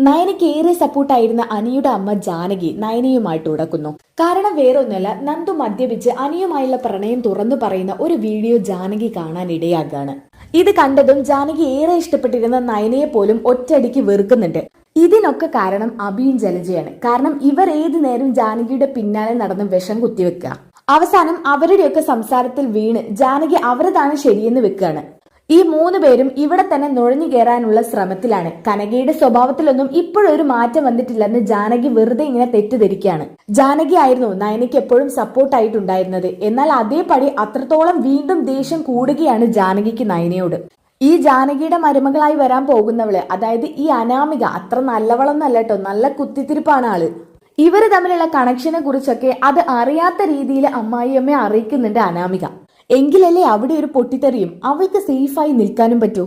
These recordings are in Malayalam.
നയനയ്ക്ക് ഏറെ സപ്പോർട്ടായിരുന്ന അനിയുടെ അമ്മ ജാനകി നയനയുമായിട്ട് ഉടക്കുന്നു. കാരണം വേറൊന്നുമല്ല, നന്ദു മദ്യപിച്ച് അനിയുമായുള്ള പ്രണയം തുറന്നു പറയുന്ന ഒരു വീഡിയോ ജാനകി കാണാൻ ഇടയാകാണ്. ഇത് കണ്ടതും ജാനകി ഏറെ ഇഷ്ടപ്പെട്ടിരുന്ന നയനയെ പോലും ഒറ്റയടിക്ക് വെറുക്കുന്നുണ്ട്. ഇതിനൊക്കെ കാരണം അഭിയും ജലജയാണ്. കാരണം ഇവർ ഏതു നേരം ജാനകിയുടെ പിന്നാലെ നടന്ന് വിഷം കുത്തിവെക്കുക. അവസാനം അവരുടെയൊക്കെ സംസാരത്തിൽ വീണ് ജാനകി അവരതാണ് ശരിയെന്ന് വെക്കുകയാണ്. ഈ മൂന്ന് പേരും ഇവിടെ തന്നെ നുഴഞ്ഞു കയറാനുള്ള ശ്രമത്തിലാണ്. കനകയുടെ സ്വഭാവത്തിലൊന്നും ഇപ്പോഴൊരു മാറ്റം വന്നിട്ടില്ലെന്ന് ജാനകി വെറുതെ ഇങ്ങനെ തെറ്റിദ്ധരിക്കുകയാണ്. ജാനകി ആയിരുന്നു നയനയ്ക്ക് എപ്പോഴും സപ്പോർട്ടായിട്ടുണ്ടായിരുന്നത്. എന്നാൽ അതേപടി അത്രത്തോളം വീണ്ടും ദേഷ്യം കൂടുകയാണ് ജാനകിക്ക് നയനയോട്. ഈ ജാനകിയുടെ മരുമകളായി വരാൻ പോകുന്നവള്, അതായത് ഈ അനാമിക, അത്ര നല്ലവളൊന്നല്ല കേട്ടോ, നല്ല കുത്തിത്തിരിപ്പാണ് ആള്. ഇവര് തമ്മിലുള്ള കണക്ഷനെ കുറിച്ചൊക്കെ അത് അറിയാത്ത രീതിയിൽ അമ്മായിയമ്മയെ അറിയിക്കുന്നുണ്ട് അനാമിക. എങ്കിലല്ലേ അവിടെ ഒരു പൊട്ടിത്തെറിയും അവൾക്ക് സേഫായി നിൽക്കാനും പറ്റൂ.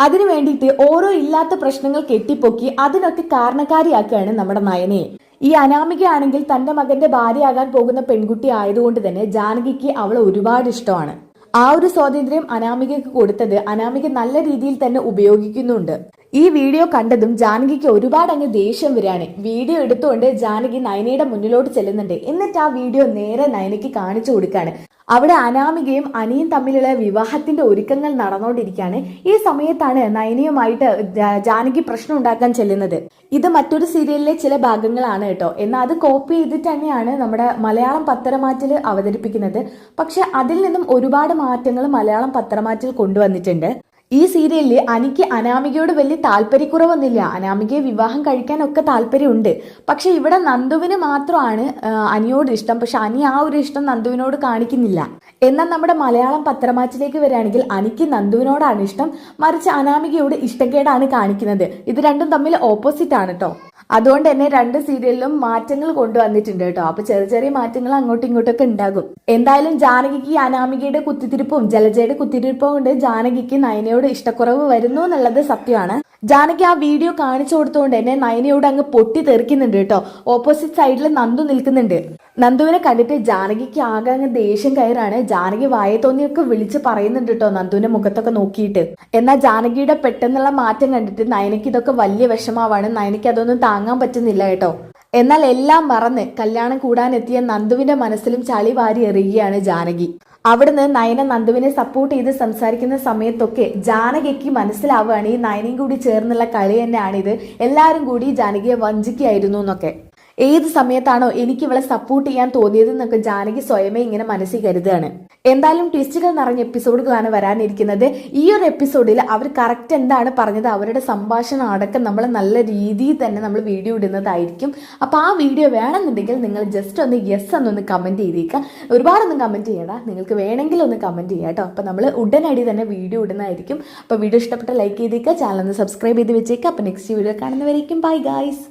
അതിനു വേണ്ടിയിട്ട് ഓരോ ഇല്ലാത്ത പ്രശ്നങ്ങൾ കെട്ടിപ്പൊക്കി അതിനൊക്കെ കാരണക്കാരിയാക്കുകയാണ് നമ്മുടെ നയനയെ. ഈ അനാമിക ആണെങ്കിൽ തന്റെ മകന്റെ ഭാര്യയാകാൻ പോകുന്ന പെൺകുട്ടി ആയതുകൊണ്ട് തന്നെ ജാനകിക്ക് അവളെ ഒരുപാട് ഇഷ്ടമാണ്. ആ ഒരു സ്വാതന്ത്ര്യം അനാമികക്ക് കൊടുത്തത് അനാമിക നല്ല രീതിയിൽ തന്നെ ഉപയോഗിക്കുന്നുണ്ട്. ഈ വീഡിയോ കണ്ടതും ജാനകിക്ക് ഒരുപാട് അങ്ങ് ദേഷ്യം വരികയാണ്. വീഡിയോ എടുത്തുകൊണ്ട് ജാനകി നയനയുടെ മുന്നിലോട്ട് ചെല്ലുന്നുണ്ട്. എന്നിട്ട് ആ വീഡിയോ നേരെ നയനയ്ക്ക് കാണിച്ചു കൊടുക്കുകയാണ്. അവിടെ അനാമികയും അനിയും തമ്മിലുള്ള വിവാഹത്തിന്റെ ഒരുക്കങ്ങൾ നടന്നുകൊണ്ടിരിക്കുകയാണ്. ഈ സമയത്താണ് നയനയുമായിട്ട് ജാനകി പ്രശ്നം ഉണ്ടാക്കാൻ ചെല്ലുന്നത്. ഇത് മറ്റൊരു സീരിയലിലെ ചില ഭാഗങ്ങളാണ് കേട്ടോ. എന്നാൽ അത് കോപ്പി ചെയ്തിട്ട് തന്നെയാണ് നമ്മുടെ മലയാളം പത്രമാറ്റിൽ അവതരിപ്പിക്കുന്നത്. പക്ഷെ അതിൽ നിന്നും ഒരുപാട് മാറ്റങ്ങൾ മലയാളം പത്രമാറ്റിൽ കൊണ്ടുവന്നിട്ടുണ്ട്. ഈ സീരിയലിൽ അനിക്ക് അനാമികയോട് വലിയ താല്പര്യക്കുറവൊന്നുമില്ല. അനാമികയെ വിവാഹം കഴിക്കാനൊക്കെ താല്പര്യമുണ്ട്. പക്ഷെ ഇവിടെ നന്ദുവിന് മാത്രമാണ് അനിയോട് ഇഷ്ടം. പക്ഷെ അനി ആ ഒരു ഇഷ്ടം നന്ദുവിനോട് കാണിക്കുന്നില്ല. എന്നാൽ നമ്മുടെ മലയാളം പത്രമാറ്റിലേക്ക് വരികയാണെങ്കിൽ അനിക്ക് നന്ദുവിനോടാണ് ഇഷ്ടം, മറിച്ച് അനാമികയോട് ഇഷ്ടക്കേടാണ് കാണിക്കുന്നത്. ഇത് രണ്ടും തമ്മിൽ ഓപ്പോസിറ്റ് ആണ് കേട്ടോ. അതുകൊണ്ട് തന്നെ രണ്ട് സീരിയലിലും മാറ്റങ്ങൾ കൊണ്ടുവന്നിട്ടുണ്ട് കേട്ടോ. അപ്പൊ ചെറിയ ചെറിയ മാറ്റങ്ങൾ അങ്ങോട്ടും ഇങ്ങോട്ടൊക്കെ ഉണ്ടാകും. എന്തായാലും ജാനകിക്ക് അനാമികയുടെ കുത്തിത്തിരിപ്പും ജലജയുടെ കുത്തിത്തിരിപ്പും കൊണ്ട് ജാനകിക്ക് നയനയോട് ഇഷ്ടക്കുറവ് വരുന്നു എന്നുള്ളത് സത്യമാണ്. ജാനകി ആ വീഡിയോ കാണിച്ചു കൊടുത്തുകൊണ്ട് തന്നെ നയനയോട് അങ്ങ് പൊട്ടി തെറിക്കുന്നുണ്ട് കേട്ടോ. ഓപ്പോസിറ്റ് സൈഡിൽ നന്ദു നിൽക്കുന്നുണ്ട്. നന്ദുവിനെ കണ്ടിട്ട് ജാനകിക്ക് ആകെ അങ്ങ് ദേഷ്യം കയറാണ്. ജാനകി വായ തോന്നിയൊക്കെ വിളിച്ച് പറയുന്നുണ്ട് കേട്ടോ നന്ദുവിന്റെ മുഖത്തൊക്കെ നോക്കിയിട്ട്. എന്നാൽ ജാനകിയുടെ പെട്ടെന്നുള്ള മാറ്റം കണ്ടിട്ട് നയനയ്ക്ക് ഇതൊക്കെ വലിയ വിഷമാവാണ്. നയനയ്ക്ക് അതൊന്നും താങ്ങാൻ പറ്റുന്നില്ല കേട്ടോ. എന്നാൽ എല്ലാം മറന്ന് കല്യാണം കൂടാനെത്തിയ നന്ദുവിന്റെ മനസ്സിലും ചളി വാരി എറിയുകയാണ് ജാനകി. അവിടുന്ന് നയന നന്ദുവിനെ സപ്പോർട്ട് ചെയ്ത് സംസാരിക്കുന്ന സമയത്തൊക്കെ ജാനകിക്ക് മനസ്സിലാവുകയാണ് ഈ നയനയും കൂടി ചേർന്നുള്ള കളി തന്നെയാണിത്, എല്ലാവരും കൂടി ജാനകിയെ വഞ്ചിക്കുകയായിരുന്നു എന്നൊക്കെ. ഏത് സമയത്താണോ എനിക്ക് ഇവളെ സപ്പോർട്ട് ചെയ്യാൻ തോന്നിയത് എന്നൊക്കെ ജാനകി സ്വയമേ ഇങ്ങനെ മനസ്സിൽ കരുതുകയാണ്. എന്തായാലും ട്വിസ്റ്റുകൾ നിറഞ്ഞ എപ്പിസോഡുകളാണ് വരാനിരിക്കുന്നത്. ഈ ഒരു എപ്പിസോഡിൽ അവർ കറക്റ്റ് എന്താണ് പറഞ്ഞത്, അവരുടെ സംഭാഷണം അടക്കം നമ്മൾ നല്ല രീതിയിൽ തന്നെ നമ്മൾ വീഡിയോ ഇടുന്നതായിരിക്കും. അപ്പോൾ ആ വീഡിയോ വേണമെന്നുണ്ടെങ്കിൽ നിങ്ങൾ ജസ്റ്റ് ഒന്ന് യെസ് എന്നൊന്ന് കമൻറ്റ് ചെയ്തേക്കുക. ഒരുപാടൊന്നും കമൻറ്റ് ചെയ്യണ്ട, നിങ്ങൾക്ക് വേണമെങ്കിൽ ഒന്ന് കമൻറ്റ് ചെയ്യുക കേട്ടോ. അപ്പോൾ നമ്മൾ ഉടനടി തന്നെ വീഡിയോ ഇടുന്നതായിരിക്കും. അപ്പോൾ വീഡിയോ ഇഷ്ടപ്പെട്ട ലൈക്ക് ചെയ്തേക്കുക, ചാനൽ ഒന്ന് സബ്സ്ക്രൈബ് ചെയ്ത് വെച്ചേക്കുക. അപ്പോൾ നെക്സ്റ്റ് വീഡിയോ കാണുന്നവരേക്കും ബൈ ഗൈസ്.